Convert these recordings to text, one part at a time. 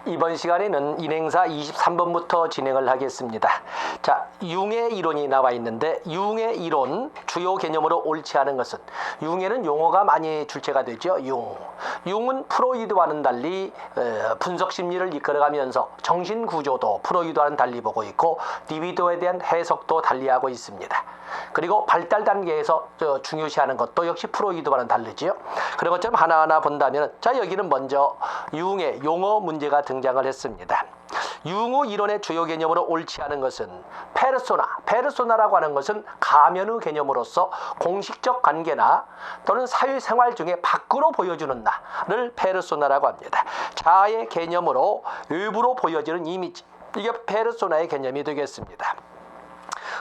이번 시간에는 인행사 23번부터 진행을 하겠습니다. 자, 융의 이론이 나와 있는데 융의 이론 주요 개념으로 옳지 않은 것은, 융에는 용어가 많이 출제가 되죠. 융은 프로이드와는 달리 분석 심리를 이끌어가면서 정신 구조도 프로이드와는 달리 보고 있고 리비도에 대한 해석도 달리하고 있습니다. 그리고 발달 단계에서 중요시하는 것도 역시 프로이드와는 다르지요. 그런 것처럼 하나하나 본다면, 자, 여기는 먼저 융의 용어 문제가 등장을 했습니다. 융의 이론의 주요 개념으로 옳지 않은 것은 페르소나라고 하는 것은 가면의 개념으로서 공식적 관계나 또는 사회생활 중에 밖으로 보여주는 나를 페르소나라고 합니다. 자아의 개념으로 외부로 보여지는 이미지, 이게 페르소나의 개념이 되겠습니다.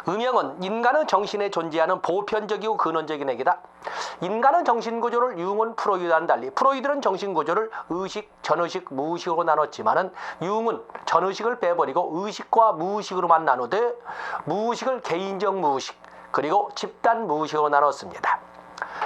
음영은 인간의 정신에 존재하는 보편적이고 근원적인 핵이다. 인간의 정신구조를 융은 프로이드와는 달리, 프로이드는 정신구조를 의식, 전의식, 무의식으로 나눴지만은 융은 전의식을 빼버리고 의식과 무의식으로만 나누되 무의식을 개인적 무의식 그리고 집단 무의식으로 나눴습니다.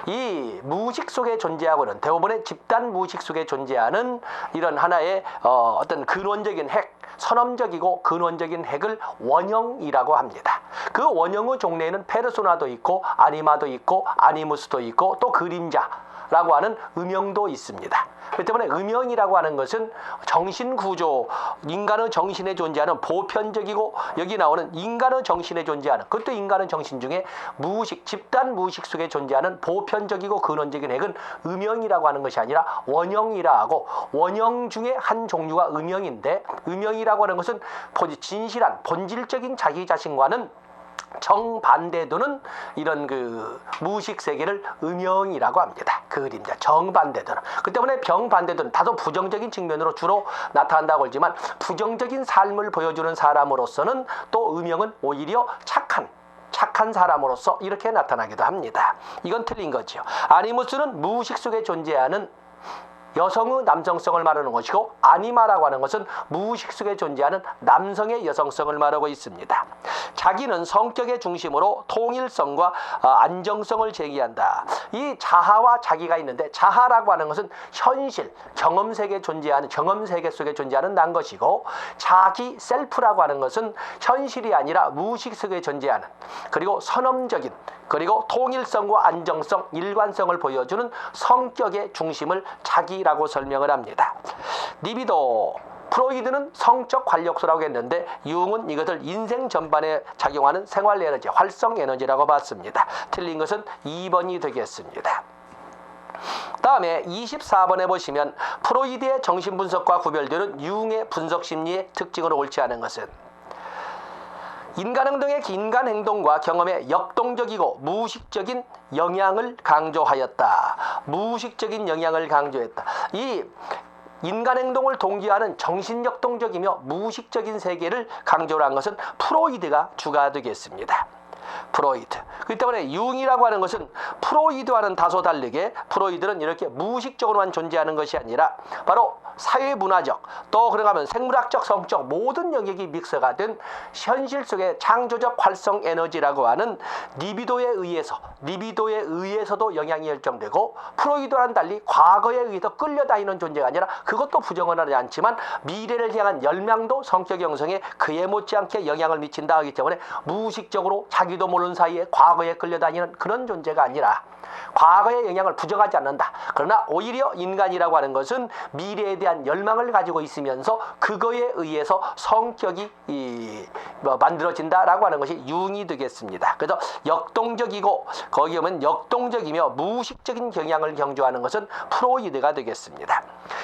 이 무의식 속에 존재하고는 대부분의 집단 무의식 속에 존재하는 이런 하나의 어떤 근원적인 핵, 선험적이고 근원적인 핵을 원형이라고 합니다. 그 원형의 종래에는 페르소나도 있고 아니마도 있고 아니무스도 있고 또 그림자라고 하는 음영도 있습니다. 그렇기 때문에 음영이라고 하는 것은 정신구조, 인간의 정신에 존재하는 보편적이고 여기 나오는 인간의 정신에 존재하는, 그것도 인간의 정신 중에 무의식, 집단 무의식 속에 존재하는 보편적이고 근원적인 핵은 음영이라고 하는 것이 아니라 원형이라 하고, 원형 중에 한 종류가 음영인데, 음영이라고 하는 것은 진실한 본질적인 자기 자신과는 정반대되는 이런 그 무의식 세계를 음영이라고 합니다. 그림자, 정반대되는. 그 때문에 정반대되는 다소 부정적인 측면으로 주로 나타난다고 하지만, 부정적인 삶을 보여주는 사람으로서는 또 음영은 오히려 착한 사람으로서 이렇게 나타나기도 합니다. 이건 틀린 거죠. 아니무스는 무의식 속에 존재하는 여성의 남성성을 말하는 것이고, 아니마라고 하는 것은 무의식 속에 존재하는 남성의 여성성을 말하고 있습니다. 자기는 성격의 중심으로 통일성과 안정성을 제기한다. 이 자아와 자기가 있는데, 자아라고 하는 것은 현실, 경험 세계 속에 존재하는 난 것이고, 자기, 셀프라고 하는 것은 현실이 아니라 무의식 속에 존재하는, 그리고 선험적인, 그리고 통일성과 안정성, 일관성을 보여주는 성격의 중심을 자기라고 설명을 합니다. 리비도, 프로이드는 성적 관력소라고 했는데 융은 이것을 인생 전반에 작용하는 생활 에너지, 활성 에너지라고 봤습니다. 틀린 것은 2번이 되겠습니다. 다음에 24번에 보시면 프로이드의 정신분석과 구별되는 융의 분석심리의 특징으로 옳지 않은 것은, 인간 행동과 경험의 역동적이고 무의식적인 영향을 강조하였다. 무의식적인 영향을 강조했다. 이 인간 행동을 동기화하는 정신역동적이며 무의식적인 세계를 강조를 한 것은 프로이드가 주가 되겠습니다. 프로이드. 그렇기 때문에 융이라고 하는 것은 프로이드와는 다소 다르게, 프로이드는 이렇게 무의식적으로만 존재하는 것이 아니라 바로 사회문화적, 또 그런가 하면 생물학적, 성적 모든 영역이 믹스가 된 현실 속의 창조적 활성 에너지라고 하는 리비도에 의해서도 영향이 결정되고, 프로이드와는 달리 과거에 의해서 끌려다니는 존재가 아니라, 그것도 부정은 하지 않지만 미래를 향한 열망도 성격 형성에 그에 못지않게 영향을 미친다 하기 때문에 무의식적으로 자기도 모르는 사이에 과거에 끌려다니는 그런 존재가 아니라 과거의 영향을 부정하지 않는다. 그러나 오히려 인간이라고 하는 것은 미래에 대한 열망을 가지고 있으면서 그거에 의해서 성격이 만들어진다라고 하는 것이 융이 되겠습니다. 그래서 역동적이고, 거기에 보면 역동적이며 무의식적인 경향을 강조하는 것은 프로이드가 되겠습니다.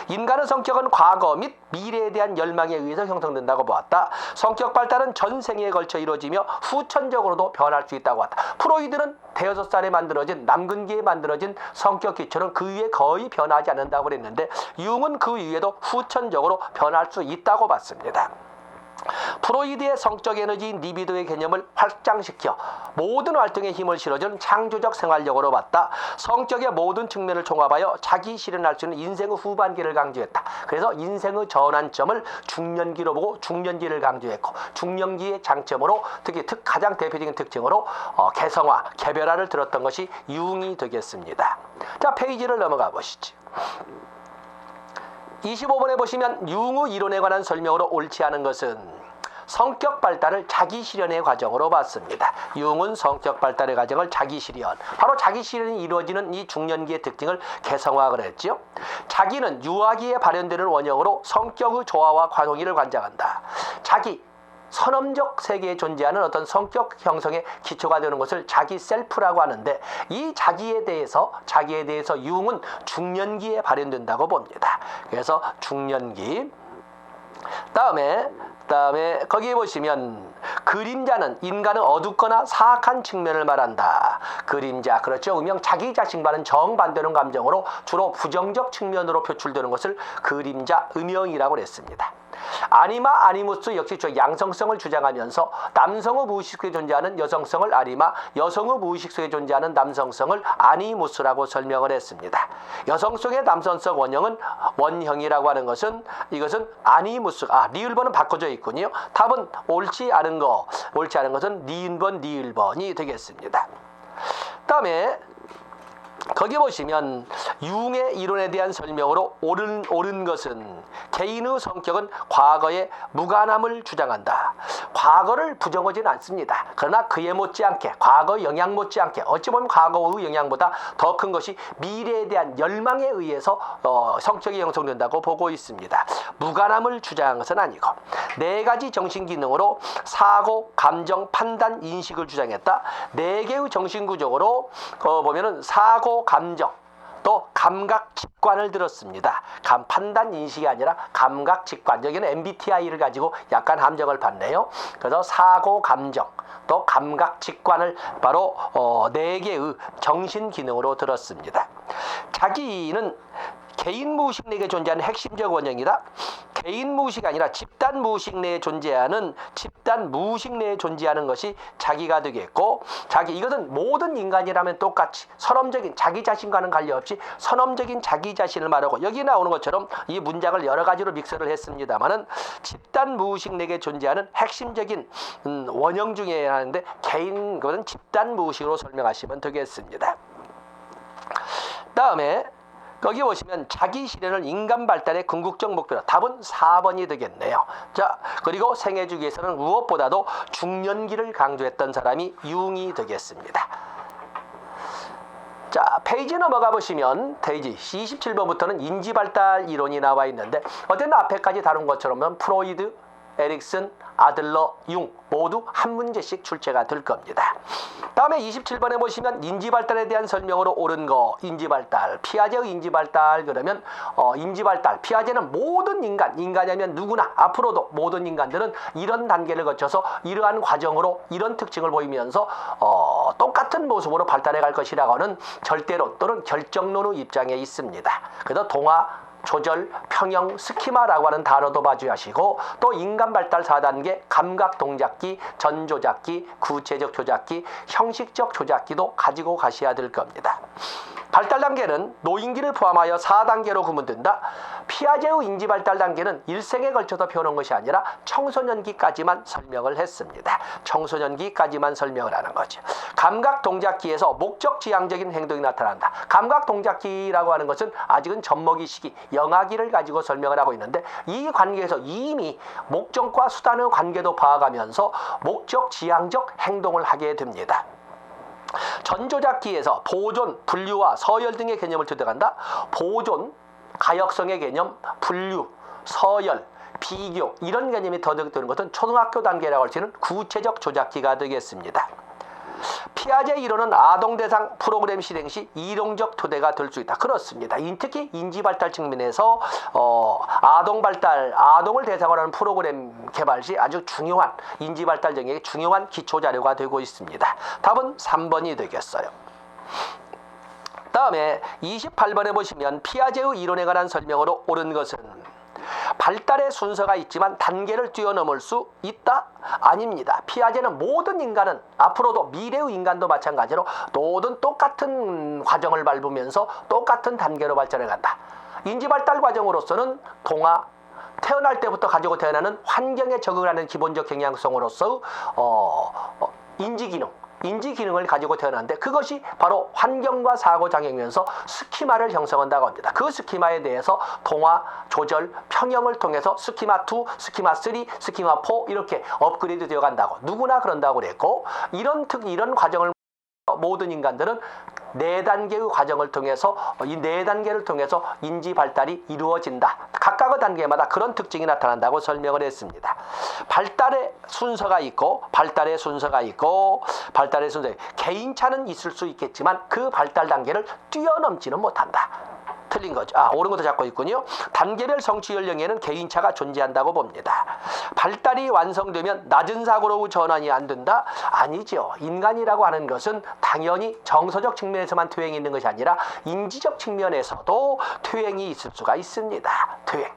인간의 성격은 과거 및 미래에 대한 열망에 의해서 형성된다고 보았다. 성격 발달은 전생에 걸쳐 이루어지며 후천적으로도 변할 수 있다고 했다. 프로이드는 대여섯 살에 만들어진, 남근기에 만들어진 성격 기초는 그 위에 거의 변하지 않는다고 그랬는데, 융은 그 위에도 후천적으로 변할 수 있다고 봤습니다. 프로이드의 성적 에너지인 리비도의 개념을 확장시켜 모든 활동에 힘을 실어준 창조적 생활력으로 봤다. 성격의 모든 측면을 종합하여 자기 실현할 수 있는 인생의 후반기를 강조했다. 그래서 인생의 전환점을 중년기로 보고 중년기를 강조했고, 중년기의 장점으로 특히 가장 대표적인 특징으로 개성화, 개별화를 들었던 것이 융이 되겠습니다. 자, 페이지를 넘어가 보시죠. 25번에 보시면 융의 이론에 관한 설명으로 옳지 않은 것은 성격 발달을 자기 실현의 과정으로 봤습니다. 융은 성격 발달의 과정을 자기 실현, 바로 자기 실현이 이루어지는 이 중년기의 특징을 개성화를 했죠. 자기는 유아기에 발현되는 원형으로 성격의 조화와 관용이를 관장한다. 자기, 선험적 세계에 존재하는 어떤 성격 형성의 기초가 되는 것을 자기 셀프라고 하는데, 이 자기에 대해서 융은 중년기에 발현된다고 봅니다. 그래서 중년기. 다음에 거기에 보시면 그림자는 인간의 어둡거나 사악한 측면을 말한다. 그림자, 그렇죠. 음영 자기 자신과는 정반대는 감정으로 주로 부정적 측면으로 표출되는 것을 그림자, 음영이라고 했습니다. 아니마, 아니무스 역시 양성성을 주장하면서 남성의 무의식 속에 존재하는 여성성을 아니마, 여성의 무의식 속에 존재하는 남성성을 아니무스라고 설명을 했습니다. 여성 속의 남성성 원형은 원형이라고 하는 것은 이것은 아니무스, 리을번은 바꿔져 있군요. 답은 옳지 않은 것은 니은번, 니을번이 되겠습니다. 다음에 거기 보시면 융의 이론에 대한 설명으로 옳은 것은 개인의 성격은 과거의 무관함을 주장한다. 과거를 부정하지는 않습니다. 그러나 그에 못지않게, 과거의 영향 못지않게, 어찌 보면 과거의 영향보다 더 큰 것이 미래에 대한 열망에 의해서 성격이 형성된다고 보고 있습니다. 무관함을 주장한 것은 아니고, 4가지 정신기능으로 사고, 감정, 판단, 인식을 주장했다. 4개의 정신구조로 보면은 사고, 감정, 또 감각, 직관을 들었습니다. 판단, 인식이 아니라 감각, 직관. 여기는 MBTI를 가지고 약간 함정을 받네요. 그래서 사고, 감정, 또 감각, 직관을 바로 4개의 정신 기능으로 들었습니다. 자기는 개인 무의식 내에 존재하는 핵심적 원형이다. 개인 무의식이 아니라 집단 무의식 내에 존재하는 것이 자기가 되겠고, 이것은 모든 인간이라면 똑같이 선험적인 자기 자신과는 관련없이 선험적인 자기 자신을 말하고, 여기 나오는 것처럼 이 문장을 여러 가지로 믹스를 했습니다만은 집단 무의식 내에 존재하는 핵심적인 원형 중에 하나인데, 개인 그것은 집단 무의식으로 설명하시면 되겠습니다. 다음에 거기 보시면 자기 실현을 인간 발달의 궁극적 목표로, 답은 4번이 되겠네요. 자, 그리고 생애주기에서는 무엇보다도 중년기를 강조했던 사람이 융이 되겠습니다. 자, 페이지 넘어가 보시면 페이지 27번부터는 인지발달 이론이 나와 있는데, 어쨌든 앞에까지 다룬 것처럼 프로이드, 에릭슨, 아들러, 융 모두 한 문제씩 출제가 될 겁니다. 다음에 27번에 보시면 인지발달에 대한 설명으로 옳은 거, 인지발달, 피아제의 인지발달. 그러면 인지발달, 피아제는 모든 인간이면 누구나 앞으로도 모든 인간들은 이런 단계를 거쳐서 이러한 과정으로 이런 특징을 보이면서 똑같은 모습으로 발달해 갈 것이라고 하는 절대론 또는 결정론의 입장에 있습니다. 그래서 동화, 조절, 평형, 스키마라고 하는 단어도 마주하시고, 또 인간 발달 4단계 감각 동작기, 전조작기, 구체적 조작기, 형식적 조작기도 가지고 가셔야 될 겁니다. 발달 단계는 노인기를 포함하여 4단계로 구분된다. 피아제의 인지발달 단계는 일생에 걸쳐서 펴놓은 것이 아니라 청소년기까지만 설명을 했습니다. 청소년기까지만 설명을 하는 거죠. 감각 동작기에서 목적 지향적인 행동이 나타난다. 감각 동작기라고 하는 것은 아직은 젖먹이 시기, 영아기를 가지고 설명을 하고 있는데, 이 관계에서 이미 목적과 수단의 관계도 파악하면서 목적 지향적 행동을 하게 됩니다. 전조작기에서 보존, 분류와 서열 등의 개념을 들어간다. 보존, 가역성의 개념, 분류, 서열, 비교, 이런 개념이 더듬는 것은 초등학교 단계라고 할 수 있는 구체적 조작기가 되겠습니다. 피아제 이론은 아동 대상 프로그램 실행 시 이론적 토대가 될 수 있다. 그렇습니다. 특히 인지발달 측면에서 아동을 대상으로 하는 프로그램 개발 시 아주 중요한 인지발달 정의의 중요한 기초 자료가 되고 있습니다. 답은 3번이 되겠어요. 다음에 28번에 보시면 피아제의 이론에 관한 설명으로 옳은 것은 발달의 순서가 있지만 단계를 뛰어넘을 수 있다? 아닙니다. 피아제는 모든 인간은, 앞으로도 미래의 인간도 마찬가지로 모든 똑같은 과정을 밟으면서 똑같은 단계로 발전해 간다. 인지발달 과정으로서는 동화, 태어날 때부터 가지고 태어나는 환경에 적응하는 기본적 경향성으로서 인지기능, 인지 기능을 가지고 태어났는데 그것이 바로 환경과 사고 작용이면서 스키마를 형성한다고 합니다. 그 스키마에 대해서 동화, 조절, 평형을 통해서 스키마 2, 스키마 3, 스키마 4 이렇게 업그레이드 되어 간다고 누구나 그런다고 그랬고 이런 과정을 모든 인간들은 4단계의 과정을 통해서 이 4단계를 통해서 인지 발달이 이루어진다. 각각의 단계마다 그런 특징이 나타난다고 설명을 했습니다. 발달의 순서가 있고 개인차는 있을 수 있겠지만 그 발달 단계를 뛰어넘지는 못한다. 틀린 거죠. 옳은 것도 잡고 있군요. 단계별 성취 연령에는 개인차가 존재한다고 봅니다. 발달이 완성되면 낮은 사고로 전환이 안 된다? 아니죠. 인간이라고 하는 것은 당연히 정서적 측면에서만 퇴행이 있는 것이 아니라 인지적 측면에서도 퇴행이 있을 수가 있습니다. 퇴행.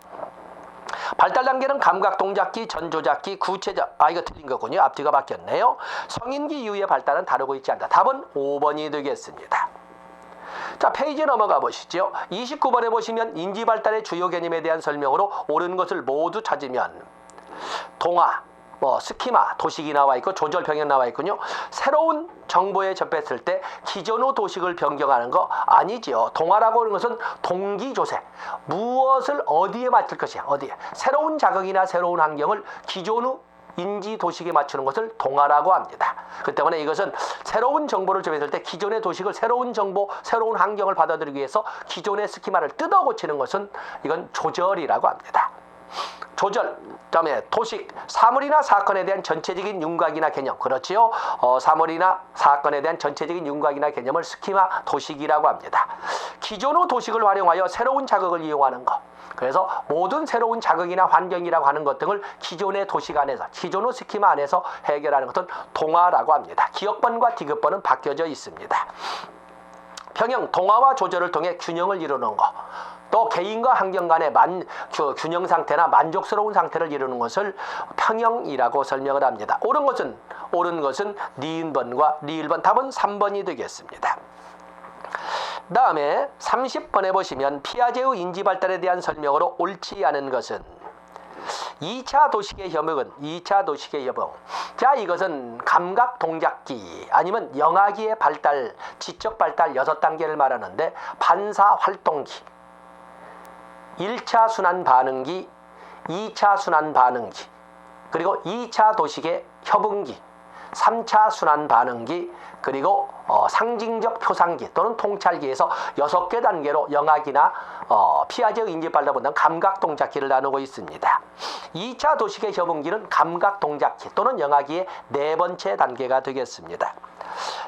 발달 단계는 감각 동작기, 전조작기, 구체적. 이거 틀린 거군요. 앞뒤가 바뀌었네요. 성인기 이후의 발달은 다루고 있지 않다. 답은 5번이 되겠습니다. 자, 페이지 넘어가 보시죠. 29번에 보시면 인지 발달의 주요 개념에 대한 설명으로 옳은 것을 모두 찾으면 동화, 스키마, 도식이 나와 있고 조절 평형 나와 있군요. 새로운 정보에 접했을 때 기존의 도식을 변경하는 거 아니죠. 동화라고 하는 것은 동기조세. 무엇을 어디에 맞출 것이야. 어디에. 새로운 자극이나 새로운 환경을 기존의 인지 도식에 맞추는 것을 동화라고 합니다. 그 때문에 이것은 새로운 정보를 접했을 때 기존의 도식을 새로운 정보, 새로운 환경을 받아들이기 위해서 기존의 스키마를 뜯어 고치는 것은 이건 조절이라고 합니다. 조절, 그다음에 도식, 사물이나 사건에 대한 전체적인 윤곽이나 개념. 그렇지요? 사물이나 사건에 대한 전체적인 윤곽이나 개념을 스키마, 도식이라고 합니다. 기존의 도식을 활용하여 새로운 자극을 이용하는 것. 그래서 모든 새로운 자극이나 환경이라고 하는 것 등을 기존의 도식 안에서, 기존의 스키마 안에서 해결하는 것은 동화라고 합니다. 기억번과 디귿번은 바뀌어져 있습니다. 평형, 동화와 조절을 통해 균형을 이루는 것. 또 개인과 환경 간의 균형 상태나 만족스러운 상태를 이루는 것을 평형이라고 설명을 합니다. 옳은 것은 니은번과 리을번. 답은 3번이 되겠습니다. 다음에 30번에 보시면 피아제의 인지 발달에 대한 설명으로 옳지 않은 것은 2차 도식의 협응은 2차 도식의 협응. 자, 이것은 감각 동작기 아니면 영아기의 발달, 지적 발달 6단계를 말하는데 반사 활동기, 1차 순환 반응기, 2차 순환 반응기, 그리고 2차 도식의 협응기, 3차 순환 반응기, 그리고 상징적 표상기 또는 통찰기에서 6개 단계로 영악이나 피아제의 인지 발달보다는 감각 동작기를 나누고 있습니다. 2차 도식의 협응기는 감각 동작기 또는 영악기의 4번째 단계가 되겠습니다.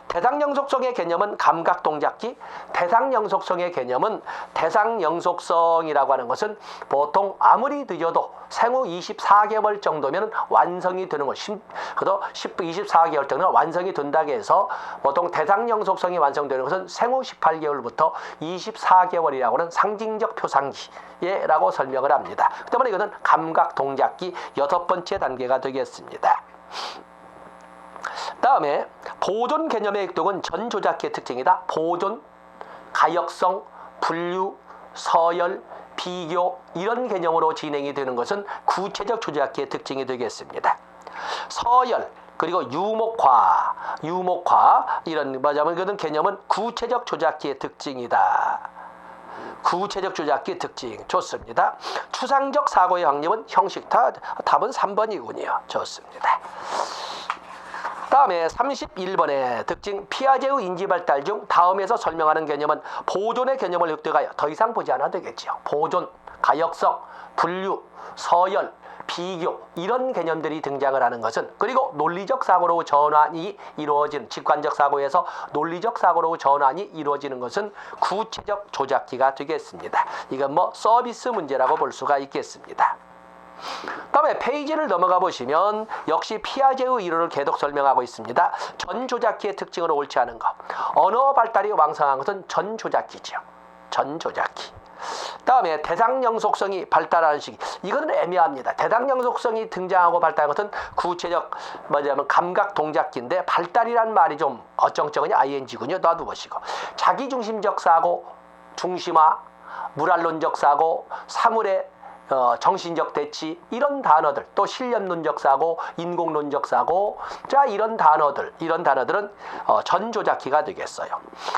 대상영속성의 개념은 감각 동작기, 대상영속성의 개념은 대상영속성이라고 하는 것은 보통 아무리 늦어도 생후 24개월 정도면 완성이 되는 것, 24개월 정도는 완성이 된다고 해서 보통 대상영속성이 완성되는 것은 생후 18개월부터 24개월이라고 하는 상징적 표상기라고 설명을 합니다. 그 때문에 이것은 감각 동작기 6번째 단계가 되겠습니다. 다음에 보존 개념의 획득은 전조작기의 특징이다. 보존, 가역성, 분류, 서열, 비교 이런 개념으로 진행이 되는 것은 구체적 조작기의 특징이 되겠습니다. 서열 그리고 유목화 이런 그런 개념은 구체적 조작기의 특징이다. 구체적 조작기의 특징 좋습니다. 추상적 사고의 확립은 형식타. 답은 3번이군요. 좋습니다. 다음에 31번의 특징 피아제의 인지발달 중 다음에서 설명하는 개념은 보존의 개념을 획득하여 더 이상 보지 않아도 되겠죠. 보존, 가역성, 분류, 서열, 비교 이런 개념들이 등장을 하는 것은 그리고 논리적 사고로 전환이 이루어지는 직관적 사고에서 논리적 사고로 전환이 이루어지는 것은 구체적 조작기가 되겠습니다. 이건 서비스 문제라고 볼 수가 있겠습니다. 다음에 페이지를 넘어가 보시면 역시 피아제의 이론을 계속 설명하고 있습니다. 전조작기의 특징으로 옳지 않은 것. 언어 발달이 왕성한 것은 전조작기죠. 전조작기. 다음에 대상영속성이 발달하는 시기. 이거는 애매합니다. 대상영속성이 등장하고 발달한 것은 구체적 감각 동작기인데 발달이란 말이 좀 어쩡쩡하니 ing군요. 놔두보시고. 자기중심적 사고, 중심화, 물알론적 사고, 사물의 정신적 대치 이런 단어들, 또 실련론적 사고, 인공론적 사고, 자 이런 단어들은 전조작키가 되겠어요.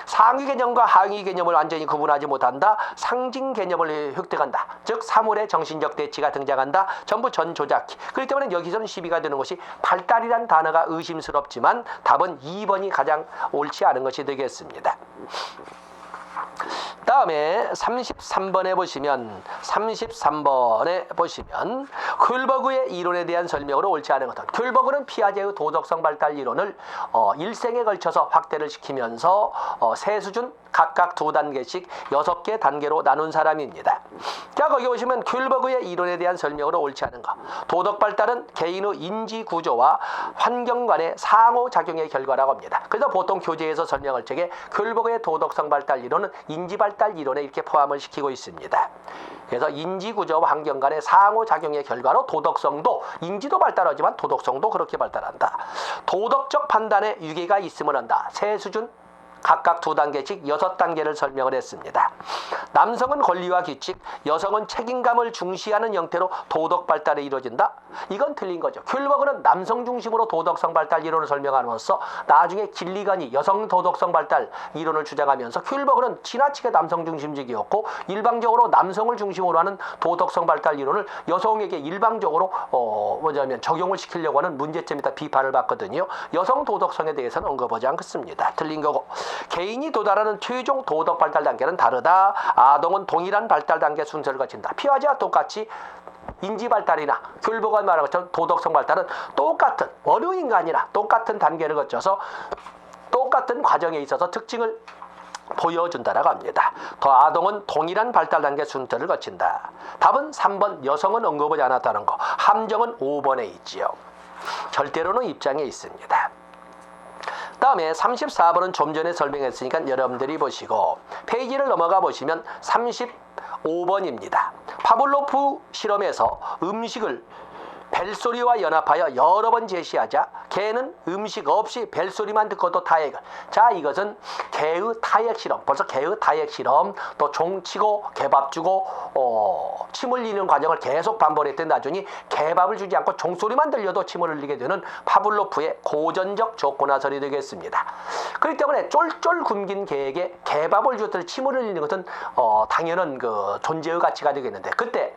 상위 개념과 하위 개념을 완전히 구분하지 못한다. 상징 개념을 획득한다. 즉 사물의 정신적 대치가 등장한다. 전부 전조작키. 그렇기 때문에 여기서는 시비가 되는 것이 발달이란 단어가 의심스럽지만 답은 2번이 가장 옳지 않은 것이 되겠습니다. 다음에 33번에 보시면 큘버그의 이론에 대한 설명으로 옳지 않은 것은, 큘버그는 피아제의 도덕성 발달 이론을 일생에 걸쳐서 확대를 시키면서 세 수준 각각 2단계씩 6개 단계로 나눈 사람입니다. 자, 거기 보시면 큘버그의 이론에 대한 설명으로 옳지 않은 것. 도덕 발달은 개인의 인지 구조와 환경 간의 상호작용의 결과라고 합니다. 그래서 보통 교재에서 설명할 적에 큘버그의 도덕성 발달 이론은 인지 발달 이론에 이렇게 포함을 시키고 있습니다. 그래서 인지 구조와 환경 간의 상호작용의 결과로 도덕성도, 인지도 발달하지만 도덕성도 그렇게 발달한다. 도덕적 판단에 유계가 있음을 한다. 세 수준 각각 2단계씩 6단계를 설명을 했습니다. 남성은 권리와 규칙, 여성은 책임감을 중시하는 형태로 도덕 발달이 이루어진다? 이건 틀린 거죠. 큘버그는 남성 중심으로 도덕성 발달 이론을 설명함으로써 나중에 길리건이 여성 도덕성 발달 이론을 주장하면서 큘버그는 지나치게 남성 중심적이었고 일방적으로 남성을 중심으로 하는 도덕성 발달 이론을 여성에게 일방적으로 적용을 시키려고 하는 문제점이 있다 비판을 받거든요. 여성 도덕성에 대해서는 언급하지 않겠습니다. 틀린 거고. 개인이 도달하는 최종 도덕 발달 단계는 다르다. 아동은 동일한 발달 단계 순서를 거친다. 피아제와 똑같이 인지 발달이나 큘버그가 말한 것처럼 도덕성 발달은 똑같은 어느 인간이나 똑같은 단계를 거쳐서 똑같은 과정에 있어서 특징을 보여준다라고 합니다. 더 아동은 동일한 발달 단계 순서를 거친다. 답은 3번 여성은 언급하지 않았다는 거. 함정은 5번에 있지요. 절대로는 입장에 있습니다. 다음에 34번은 좀 전에 설명했으니까 여러분들이 보시고 페이지를 넘어가 보시면 35번입니다. 파블로프 실험에서 음식을 벨소리와 연합하여 여러 번 제시하자 개는 음식 없이 벨소리만 듣고도 타액을. 자, 이것은 개의 타액 실험. 벌써 개의 타액 실험, 또 종치고 개밥 주고 침 흘리는 과정을 계속 반복했더니 나중에 개밥을 주지 않고 종소리만 들려도 침을 흘리게 되는 파블로프의 고전적 조건화설이 되겠습니다. 그렇기 때문에 쫄쫄 굶긴 개에게 개밥을 주었더니 침을 흘리는 것은 당연한 그 존재의 가치가 되겠는데, 그때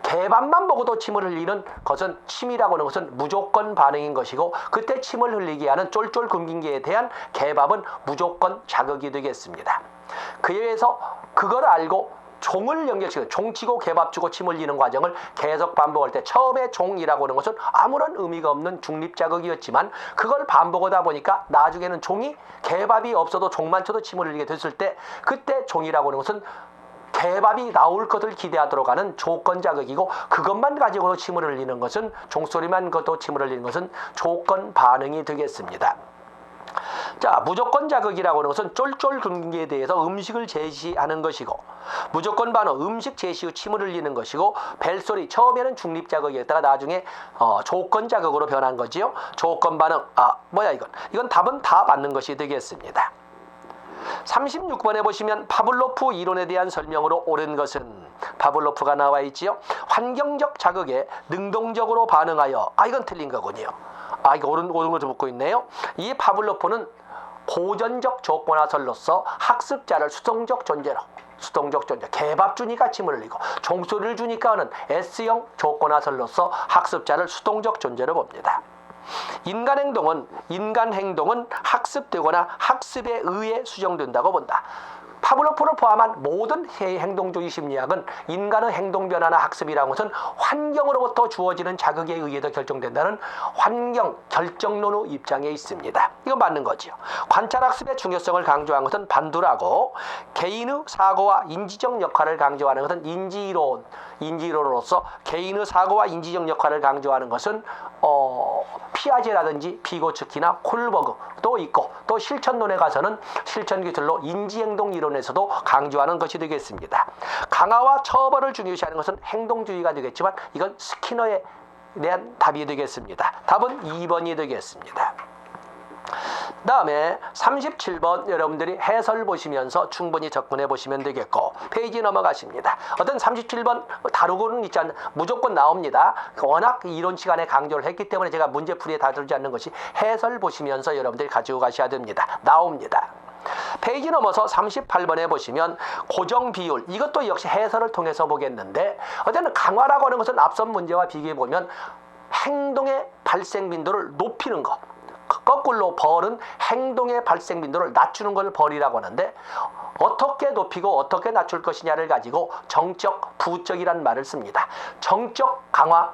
개밥만 먹어도 침을 흘리는 것은, 침이라고 하는 것은 무조건 반응인 것이고, 그때 침을 흘리게 하는 쫄쫄 굶긴 개에 대한 개밥은 무조건 자극이 되겠습니다. 그에 의해서 그걸 알고 종을 연결시키는, 종치고 개밥 주고 침 흘리는 과정을 계속 반복할 때 처음에 종이라고 하는 것은 아무런 의미가 없는 중립자극이었지만 그걸 반복하다 보니까 나중에는 종이 개밥이 없어도 종만 쳐도 침을 흘리게 됐을 때 그때 종이라고 하는 것은 개밥이 나올 것을 기대하도록 하는 조건 자극이고, 그것만 가지고도 침을 흘리는 것은, 종소리만 거도 침을 흘리는 것은 조건 반응이 되겠습니다. 자, 무조건 자극이라고 하는 것은 쫄쫄 굶기에 대해서 음식을 제시하는 것이고, 무조건 반응, 음식 제시 후 침을 흘리는 것이고, 벨소리, 처음에는 중립 자극이었다가 나중에 조건 자극으로 변한 거지요. 조건 반응, 이건 답은 다 맞는 것이 되겠습니다. 36번에 보시면 파블로프 이론에 대한 설명으로 옳은 것은, 파블로프가 나와 있지요. 환경적 자극에 능동적으로 반응하여, 이건 틀린 거군요. 이거 옳은 것을 묻고 있네요. 이 파블로프는 고전적 조건화설로서 학습자를 수동적 존재, 개밥 주니까 침을 흘리고 종소리를 주니까 하는 S형 조건화설로서 학습자를 수동적 존재로 봅니다. 인간 행동은 학습되거나 학습에 의해 수정된다고 본다. 파블로프를 포함한 모든 행동주의 심리학은 인간의 행동 변화나 학습이라는 것은 환경으로부터 주어지는 자극에 의해서 결정된다는 환경 결정론의 입장에 있습니다. 이건 맞는 거지요. 관찰학습의 중요성을 강조한 것은 반두라고, 개인의 사고와 인지적 역할을 강조하는 것은 인지이론으로서 개인의 사고와 인지적 역할을 강조하는 것은 피아제라든지 비고츠키나 콜버그도 있고, 또 실천론에 가서는 실천기술로 인지행동 이론에서도 강조하는 것이 되겠습니다. 강화와 처벌을 중요시하는 것은 행동주의가 되겠지만 이건 스키너에 대한 답이 되겠습니다. 답은 2번이 되겠습니다. 다음에 37번 여러분들이 해설 보시면서 충분히 접근해 보시면 되겠고, 페이지 넘어가십니다. 어떤 37번 다루고는 있지 않는 무조건 나옵니다. 워낙 이론 시간에 강조를 했기 때문에 제가 문제풀이에 다루지 않는 것이 해설 보시면서 여러분들이 가지고 가셔야 됩니다. 나옵니다. 페이지 넘어서 38번에 보시면 고정 비율, 이것도 역시 해설을 통해서 보겠는데, 어쨌든 강화라고 하는 것은 앞선 문제와 비교해 보면 행동의 발생 빈도를 높이는 것, 거꾸로 벌은 행동의 발생 빈도를 낮추는 걸 벌이라고 하는데, 어떻게 높이고 어떻게 낮출 것이냐를 가지고 정적, 부적이라는 말을 씁니다. 정적 강화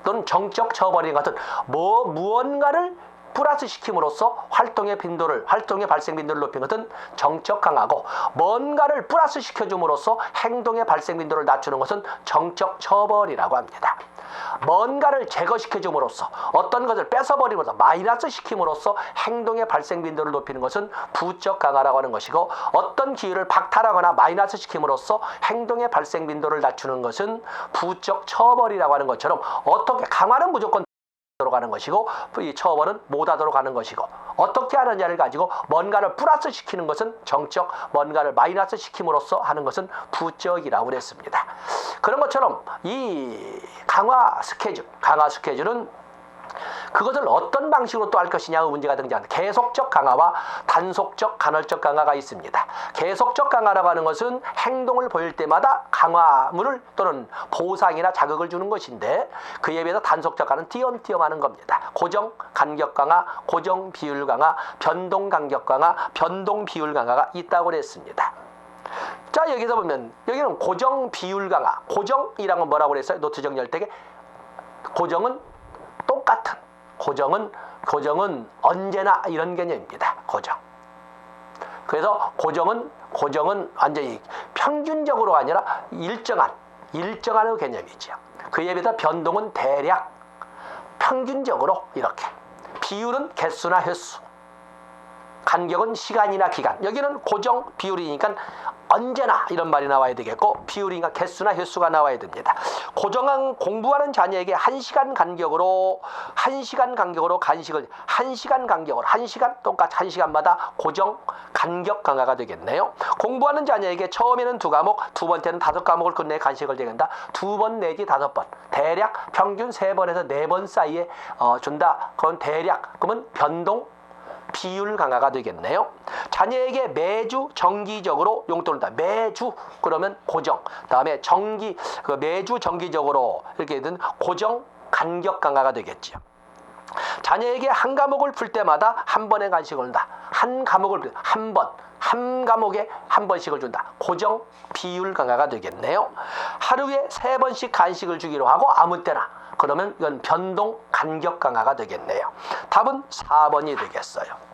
또는 정적 처벌인 같은 무언가를 플러스 시킴으로써 활동의 발생 빈도를 높이는 것은 정적 강화고, 뭔가를 플러스 시켜줌으로써 행동의 발생 빈도를 낮추는 것은 정적 처벌이라고 합니다. 뭔가를 제거시켜줌으로써, 어떤 것을 뺏어버림으로써, 마이너스 시킴으로써 행동의 발생 빈도를 높이는 것은 부적 강화라고 하는 것이고, 어떤 기율을 박탈하거나 마이너스 시킴으로써 행동의 발생 빈도를 낮추는 것은 부적 처벌이라고 하는 것처럼, 어떻게 강화는 무조건 하도록 하는 것이고, 이 처벌은 못하도록 하는 것이고, 어떻게 하느냐를 가지고 뭔가를 플러스 시키는 것은 정적, 뭔가를 마이너스 시킴으로써 하는 것은 부적이라고 그랬습니다. 그런 것처럼 이 강화 스케줄은 그것을 어떤 방식으로 또 할 것이냐의 문제가 등장합니다. 계속적 강화와 단속적, 간헐적 강화가 있습니다. 계속적 강화라고 하는 것은 행동을 보일 때마다 강화물을 또는 보상이나 자극을 주는 것인데, 그에 비해서 단속적 강화는 띄엄띄엄 하는 겁니다. 고정 간격 강화, 고정 비율 강화, 변동 간격 강화, 변동 비율 강화가 있다고 그랬습니다. 자, 여기서 보면 여기는 고정 비율 강화, 고정이란 건 뭐라고 그랬어요? 노트 정리할 때 고정은 똑같은, 고정은 언제나 이런 개념입니다. 고정. 그래서 고정은 완전히 평균적으로가 아니라 일정한 개념이죠. 그에 비해서 변동은 대략 평균적으로 이렇게. 비율은 개수나 횟수. 간격은 시간이나 기간. 여기는 고정 비율이니까 언제나 이런 말이 나와야 되겠고, 비율이니까 개수나 횟수가 나와야 됩니다. 고정한 공부하는 자녀에게 1시간 간격으로 간식을 1시간 간격으로 1시간 똑같이 1시간마다 고정 간격 강화가 되겠네요. 공부하는 자녀에게 처음에는 2과목, 두 번째는 5과목을 끝내 간식을 드린다. 2번 내지 5번, 대략 평균 3번에서 4번 사이에 준다. 그건 대략, 그러면 변동 비율 강화가 되겠네요. 자녀에게 매주 정기적으로 용돈을 다, 매주 그러면 고정, 다음에 매주 정기적으로 이렇게 된 고정 간격 강화가 되겠죠. 자녀에게 한 과목을 풀 때마다 한 번의 간식을 준다. 한 과목에 한 번씩을 준다. 고정 비율 강화가 되겠네요. 하루에 3번씩 간식을 주기로 하고 아무 때나, 그러면 이건 변동 간격 강화가 되겠네요. 답은 4번이 되겠어요.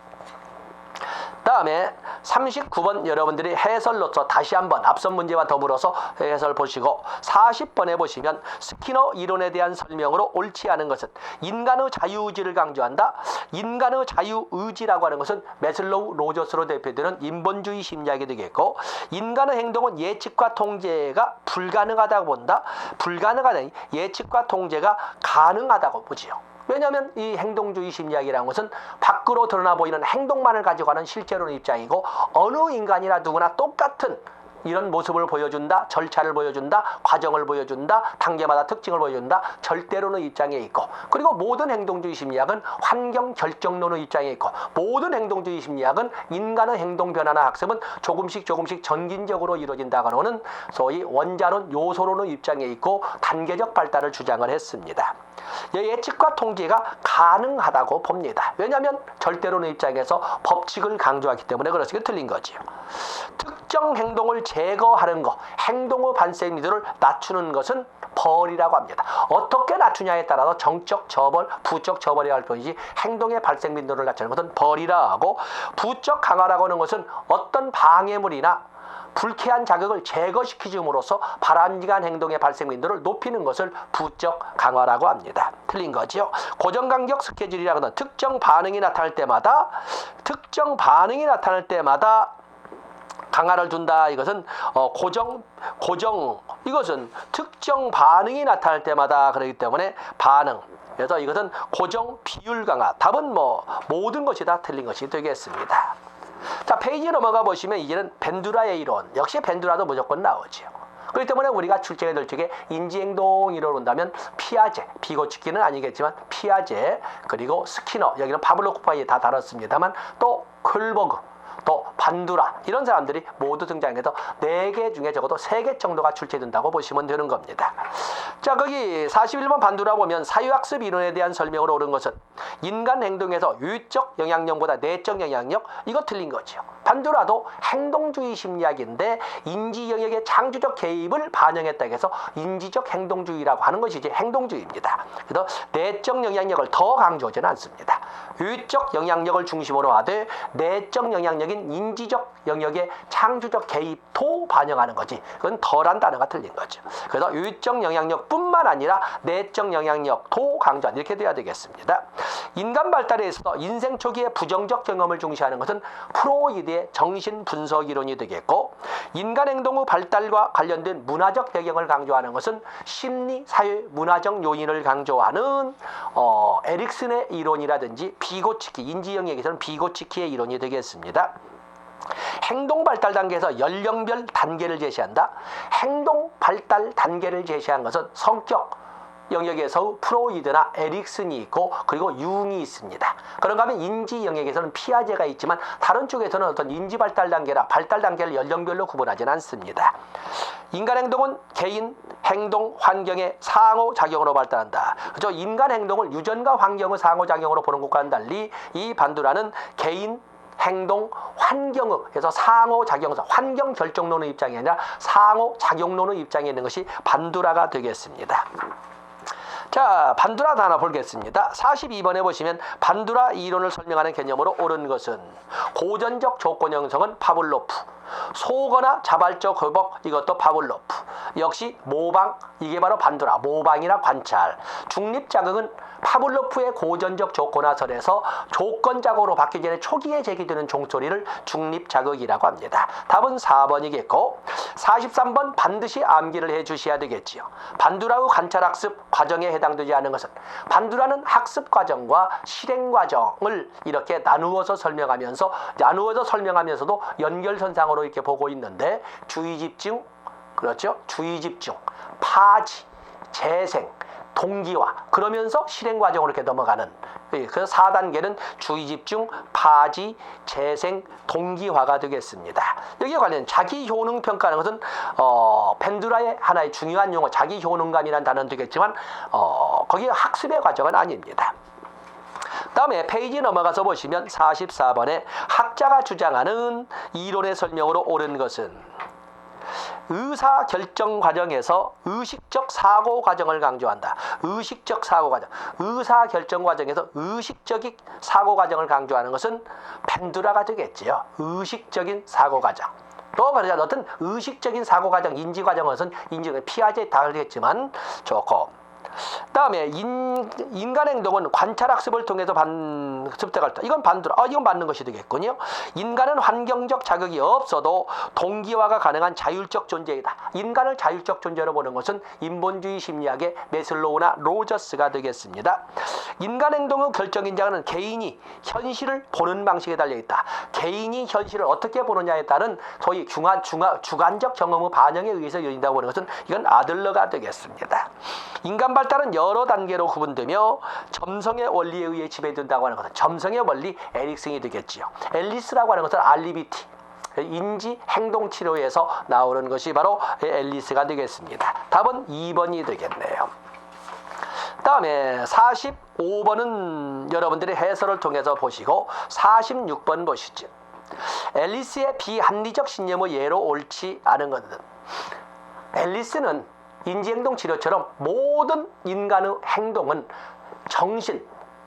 다음에 39번 여러분들이 해설로서 다시 한번 앞선 문제와 더불어서 해설 보시고, 40번에 보시면 스키너 이론에 대한 설명으로 옳지 않은 것은 인간의 자유의지를 강조한다. 인간의 자유의지라고 하는 것은 매슬로우 로저스로 대표되는 인본주의 심리학이 되겠고, 인간의 행동은 예측과 통제가 불가능하다고 본다. 불가능하다니 예측과 통제가 가능하다고 보지요. 왜냐하면 이 행동주의 심리학이라는 것은 밖으로 드러나 보이는 행동만을 가지고 가는 실제로는 입장이고, 어느 인간이나 누구나 똑같은 이런 모습을 보여준다, 절차를 보여준다, 과정을 보여준다, 단계마다 특징을 보여준다, 절대로는 입장에 있고, 그리고 모든 행동주의 심리학은 환경 결정론의 입장에 있고, 모든 행동주의 심리학은 인간의 행동 변화나 학습은 조금씩 점진적으로 이루어진다고 하는 소위 원자론 요소론의 입장에 있고, 단계적 발달을 주장을 했습니다. 예측과 통제가 가능하다고 봅니다. 왜냐하면 절대론의 입장에서 법칙을 강조하기 때문에 그렇게 틀린 거지요. 특정 행동을 제거하는 것, 행동의 발생 빈도를 낮추는 것은 벌이라고 합니다. 어떻게 낮추냐에 따라서 정적 처벌, 부적 처벌이라 할 뿐이지, 행동의 발생 빈도를 낮추는 것은 벌이라 하고, 부적 강화라고 하는 것은 어떤 방해물이나 불쾌한 자극을 제거시키줌으로써 바람직한 행동의 발생 빈도를 높이는 것을 부적 강화라고 합니다. 틀린 거죠. 고정간격 스케줄이라는 것은 특정 반응이 나타날 때마다 강화를 둔다. 이것은 고정 이것은 특정 반응이 나타날 때마다 그렇기 때문에 반응. 그래서 이것은 고정 비율 강화. 답은 모든 것이 다 틀린 것이 되겠습니다. 자, 페이지 넘어가 보시면 이제는 벤두라의 이론. 역시 벤두라도 무조건 나오죠. 그렇기 때문에 우리가 출제가 될 적에 인지행동 이론을 본다면 피아제, 비고치키는 아니겠지만 피아제, 그리고 스키너, 여기는 파블로프까지 다 다뤘습니다만 또 콜버그, 또 반두라 이런 사람들이 모두 등장해서 4개 중에 적어도 3개 정도가 출제된다고 보시면 되는 겁니다. 자, 거기 41번 반두라 보면 사유학습 이론에 대한 설명으로 옳은 것은 인간 행동에서 유의적 영향력보다 내적 영향력, 이거 틀린 거죠. 반두라도 행동주의 심리학인데 인지 영역의 창조적 개입을 반영했다고 해서 인지적 행동주의라고 하는 것이 이제 행동주의입니다. 그래서 내적 영향력을 더 강조하지는 않습니다. 유의적 영향력을 중심으로 하되 내적 영향력인 인지적 영역의 창조적 개입도 반영하는 거지. 그건 덜한 단어가 틀린 거죠. 그래서 유의적 영향력뿐만 아니라 내적 영향력도 강조한, 이렇게 돼야 되겠습니다. 인간 발달에 있어서 인생 초기의 부정적 경험을 중시하는 것은 프로이드의 정신 분석 이론이 되겠고, 인간 행동 후 발달과 관련된 문화적 배경을 강조하는 것은 심리, 사회, 문화적 요인을 강조하는 에릭슨의 이론이라든지 비고치키, 인지 영역에서는 비고치키의 이론이 되겠습니다. 행동 발달 단계에서 연령별 단계를 제시한다. 행동 발달 단계를 제시한 것은 성격 영역에서 프로이드나 에릭슨이 있고, 그리고 융이 있습니다. 그런가 하면 인지 영역에서는 피아제가 있지만 다른 쪽에서는 어떤 인지 발달 단계나 발달 단계를 연령별로 구분하지는 않습니다. 인간 행동은 개인, 행동, 환경의 상호작용으로 발달한다. 그죠? 인간 행동을 유전과 환경의 상호작용으로 보는 것과는 달리 이 반두라는 개인, 행동, 환경의, 그래서 상호작용서, 환경 결정론의 입장이 아니라 상호작용론의 입장에 있는 것이 반두라가 되겠습니다. 자, 반두라 하나 보겠습니다. 42번에 보시면 반두라 이론을 설명하는 개념으로 옳은 것은 고전적 조건 형성은 파블로프, 소거나 자발적 회복, 이것도 파블로프, 역시 모방, 이게 바로 반두라, 모방이나 관찰. 중립자극은 파블로프의 고전적 조건화설에서 조건자극으로 바뀌기 전에 초기에 제기되는 종소리를 중립자극이라고 합니다. 답은 4번이겠고, 43번 반드시 암기를 해주셔야 되겠지요. 반두라의 관찰학습 과정에 해당되지 않은 것은, 반두라는 학습 과정과 실행 과정을 이렇게 나누어서 설명하면서도 연결선상으로 이렇게 보고 있는데, 주의집중, 그렇죠? 주의집중, 파지, 재생, 동기화, 그러면서 실행 과정으로 이렇게 넘어가는, 그래서 4단계는 주의집중, 파지, 재생, 동기화가 되겠습니다. 여기에 관련 자기 효능 평가하는 것은 벤두라의 하나의 중요한 용어, 자기 효능감이라는 단어는 되겠지만 거기에 학습의 과정은 아닙니다. 다음에 페이지 넘어가서 보시면 44번에 학자가 주장하는 이론의 설명으로 옳은 것은 의사결정 과정에서 의식적 사고 과정을 강조한다. 의식적 사고 과정. 의사결정 과정에서 의식적인 사고 과정을 강조하는 것은 벤두라가 되겠지요. 의식적인 사고 과정. 또 그러자 어떤 의식적인 사고 과정, 인지 과정은 인지는 피아제에 다르겠지만 좋고. 다음에 인간 행동은 관찰학습을 통해서 습득할 때, 이건 반두라, 이건 맞는 것이 되겠군요. 인간은 환경적 자극이 없어도 동기화가 가능한 자율적 존재이다. 인간을 자율적 존재로 보는 것은 인본주의 심리학의 메슬로우나 로저스가 되겠습니다. 인간 행동의 결정인자는 개인이 현실을 보는 방식에 달려있다. 개인이 현실을 어떻게 보느냐에 따른 소위 주관적 경험의 반영에 의해서 열린다고 보는 것은 이건 아들러가 되겠습니다. 인간 발달은 여러 단계로 구분되며 점성의 원리에 의해 지배된다고 하는 것은 점성의 원리, 에릭슨이 되겠지요. 앨리스라고 하는 것은 알리비티, 인지 행동 치료에서 나오는 것이 바로 앨리스가 되겠습니다. 답은 2번이 되겠네요. 다음에 45번은 여러분들이 해설을 통해서 보시고 46번 보시죠. 앨리스의 비합리적 신념의 예로 옳지 않은 것은, 앨리스는 인지행동 치료처럼 모든 인간의 행동은 정신,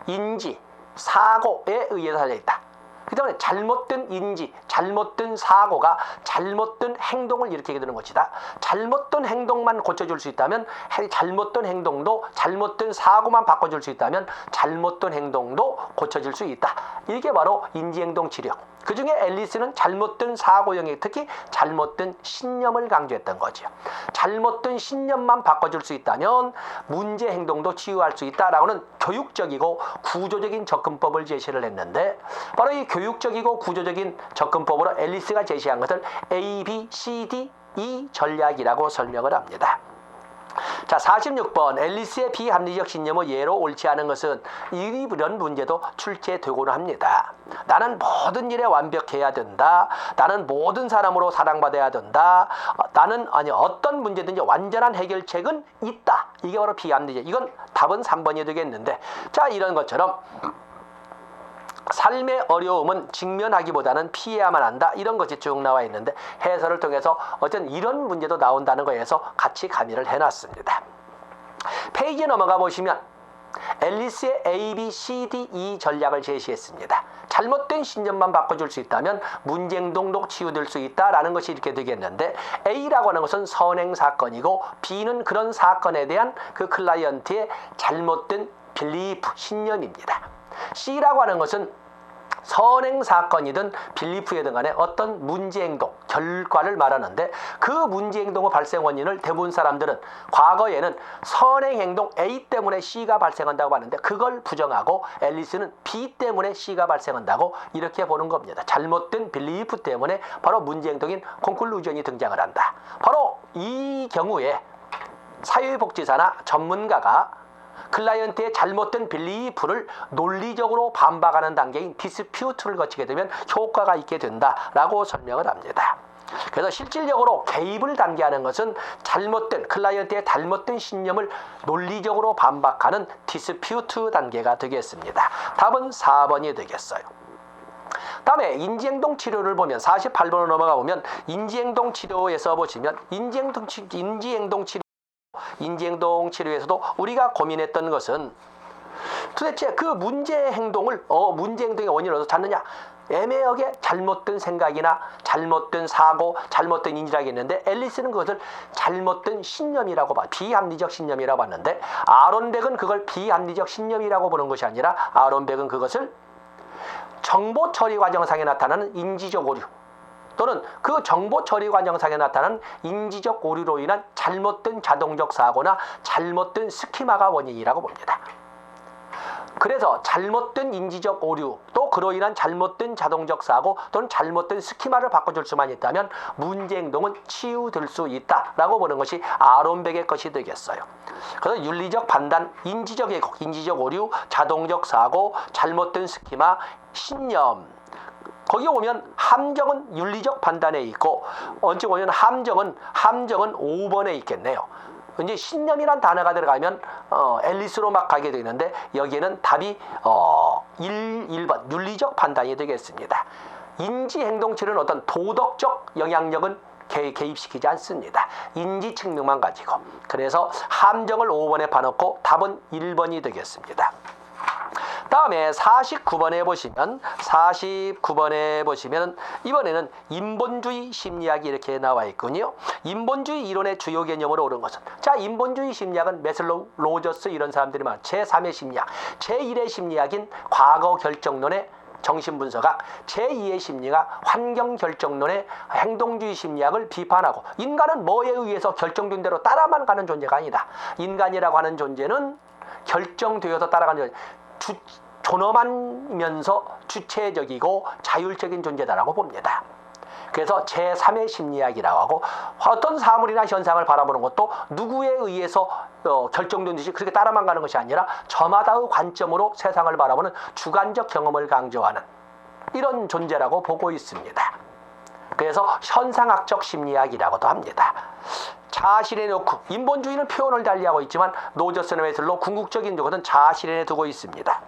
인지, 사고에 의해서 달려있다. 그 때문에 잘못된 인지, 잘못된 사고가 잘못된 행동을 일으키게 되는 것이다. 잘못된 행동만 고쳐줄 수 있다면, 잘못된 행동도, 잘못된 사고만 바꿔줄 수 있다면 잘못된 행동도 고쳐질 수 있다. 이게 바로 인지행동 치료. 그 중에 앨리스는 잘못된 사고 영역, 특히 잘못된 신념을 강조했던 거죠. 잘못된 신념만 바꿔줄 수 있다면 문제 행동도 치유할 수 있다라고는 교육적이고 구조적인 접근법을 제시를 했는데, 바로 이 교육적이고 구조적인 접근법으로 앨리스가 제시한 것을 A, B, C, D, E 전략이라고 설명을 합니다. 자, 46번 앨리스의 비합리적 신념의 예로 옳지 않은 것은 이런 문제도 출제되고는 합니다. 나는 모든 일에 완벽해야 된다. 나는 모든 사람으로 사랑받아야 된다. 나는 어떤 문제든지 완전한 해결책은 있다. 이게 바로 비합리적. 이건 답은 3번이 되겠는데, 자, 이런 것처럼 삶의 어려움은 직면하기보다는 피해야만 한다. 이런 것이 쭉 나와 있는데, 해설을 통해서 어쨌든 이런 문제도 나온다는 거에서 같이 가미를 해놨습니다. 페이지 넘어가 보시면 앨리스의 A, B, C, D, E 전략을 제시했습니다. 잘못된 신념만 바꿔줄 수 있다면 문제 행동도 치유될 수 있다라는 것이 이렇게 되겠는데, A라고 하는 것은 선행 사건이고, B는 그런 사건에 대한 그 클라이언트의 잘못된 빌리프, 신념입니다. C라고 하는 것은 선행 사건이든 빌리프이든 간에 어떤 문제 행동, 결과를 말하는데, 그 문제 행동의 발생 원인을 대부분 사람들은 과거에는 선행 행동 A 때문에 C가 발생한다고 하는데, 그걸 부정하고 앨리스는 B 때문에 C가 발생한다고 이렇게 보는 겁니다. 잘못된 빌리프 때문에 바로 문제 행동인 콘클루전이 등장을 한다. 바로 이 경우에 사회복지사나 전문가가 클라이언트의 잘못된 빌리프를 논리적으로 반박하는 단계인 디스퓨트를 거치게 되면 효과가 있게 된다라고 설명을 합니다. 그래서 실질적으로 개입을 단계하는 것은 잘못된 클라이언트의 잘못된 신념을 논리적으로 반박하는 디스퓨트 단계가 되겠습니다. 답은 4번이 되겠어요. 다음에 인지행동 치료를 보면 48번으로 넘어가 보면 인지행동 치료에서 보시면 인지행동 치료에서도 우리가 고민했던 것은 도대체 그 문제 행동의 원인을 어디서 찾느냐? 애매하게 잘못된 생각이나 잘못된 사고, 잘못된 인지라고 했는데, 앨리스는 그것을 잘못된 신념이라고 봐. 비합리적 신념이라고 봤는데, 아론 벡은 그걸 비합리적 신념이라고 보는 것이 아니라, 아론 벡은 그것을 정보 처리 과정상에 나타나는 인지적 오류, 또는 그 정보 처리 과정상에 나타나는 인지적 오류로 인한 잘못된 자동적 사고나 잘못된 스키마가 원인이라고 봅니다. 그래서 잘못된 인지적 오류, 또 그로 인한 잘못된 자동적 사고 또는 잘못된 스키마를 바꿔줄 수만 있다면 문제 행동은 치유될 수 있다라고 보는 것이 아론 벡의 것이 되겠어요. 그래서 윤리적 판단, 인지적 왜곡, 인지적 오류, 자동적 사고, 잘못된 스키마, 신념, 거기 오면 함정은 윤리적 판단에 있고, 언제 보면 함정은 5번에 있겠네요. 이제 신념이란 단어가 들어가면 앨리스로 막 가게 되는데, 여기에는 답이 1번 윤리적 판단이 되겠습니다. 인지행동치료는 어떤 도덕적 영향력은 개입시키지 않습니다. 인지 측면만 가지고. 그래서 함정을 5번에 파놓고 답은 1번이 되겠습니다. 다음에 49번에 보시면 이번에는 인본주의 심리학이 이렇게 나와 있군요. 인본주의 이론의 주요 개념으로 오른 것은, 자, 인본주의 심리학은 메슬로우, 로저스 이런 사람들이 말 제3의 심리학, 제1의 심리학인 과거 결정론의 정신분석학, 제2의 심리가 환경결정론의 행동주의 심리학을 비판하고, 인간은 뭐에 의해서 결정된 대로 따라만 가는 존재가 아니다. 인간이라고 하는 존재는 결정되어서 따라가는 존재, 존엄하면서 주체적이고 자율적인 존재다라고 봅니다. 그래서 제3의 심리학이라고 하고, 어떤 사물이나 현상을 바라보는 것도 누구에 의해서 결정된 듯이 그렇게 따라만 가는 것이 아니라 저마다의 관점으로 세상을 바라보는 주관적 경험을 강조하는 이런 존재라고 보고 있습니다. 그래서 현상학적 심리학이라고도 합니다. 자아실현에 놓고, 인본주의는 표현을 달리하고 있지만 노저스나 메슬로우 궁극적인 것은 자아실현에 두고 있습니다.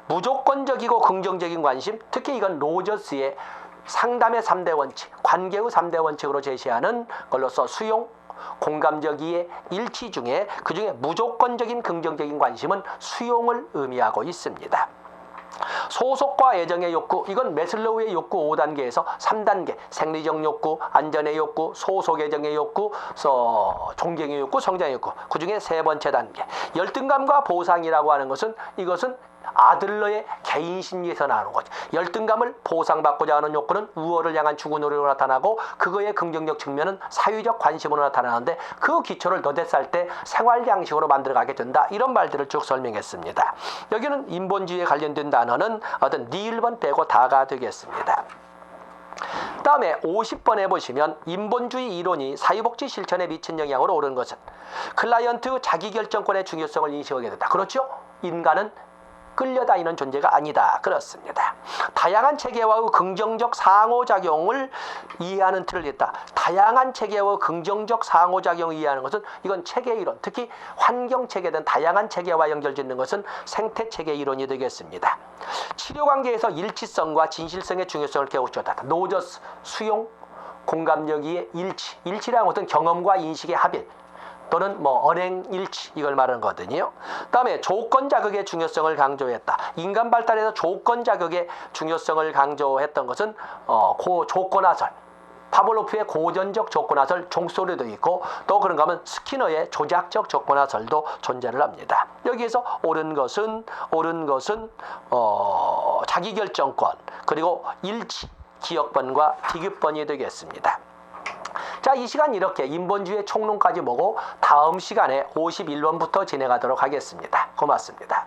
무조건적이고 긍정적인 관심, 특히 이건 로저스의 상담의 3대 원칙, 관계의 3대 원칙으로 제시하는 걸로서 수용, 공감적 이해, 일치 중에 그중에 무조건적인 긍정적인 관심은 수용을 의미하고 있습니다. 소속과 애정의 욕구, 이건 매슬로우의 욕구 5단계에서 3단계, 생리적 욕구, 안전의 욕구, 소속 애정의 욕구, 존경의 욕구, 성장의 욕구, 그 중에 세 번째 단계, 열등감과 보상이라고 하는 것은 이것은 아들러의 개인 심리에서 나오는 거죠. 열등감을 보상받고자 하는 욕구는 우월을 향한 추구 노력으로 나타나고, 그거의 긍정적 측면은 사회적 관심으로 나타나는데, 그 기초를 너댓살 때 생활 양식으로 만들어가게 된다. 이런 말들을 쭉 설명했습니다. 여기는 인본주의에 관련된 단어는 어떤 니 1번 빼고 다가 되겠습니다. 다음에 50번에 보시면 인본주의 이론이 사회복지 실천에 미친 영향으로 옳은 것은 클라이언트 자기결정권의 중요성을 인식하게 된다. 그렇죠? 인간은 끌려다니는 존재가 아니다. 그렇습니다. 다양한 체계와의 긍정적 상호작용을 이해하는 틀을 냈다. 다양한 체계와 긍정적 상호작용을 이해하는 것은 이건 체계이론, 특히 환경체계에 대한 다양한 체계와 연결짓는 것은 생태체계 이론이 되겠습니다. 치료관계에서 일치성과 진실성의 중요성을 깨우쳤다. 노저스, 수용, 공감력의 일치. 일치라는 것은 경험과 인식의 합일, 또는 언행일치, 이걸 말하는 거거든요. 다음에 조건 자극의 중요성을 강조했다. 인간 발달에서 조건 자극의 중요성을 강조했던 것은 조건화설, 파블로프의 고전적 조건화설 종소리도 있고, 또 그런가 하면 스키너의 조작적 조건화설도 존재를 합니다. 여기에서 옳은 것은 자기결정권, 그리고 일치, 기억번과 디귿번이 되겠습니다. 자, 이 시간 이렇게 인본주의 총론까지 보고 다음 시간에 51번부터 진행하도록 하겠습니다. 고맙습니다.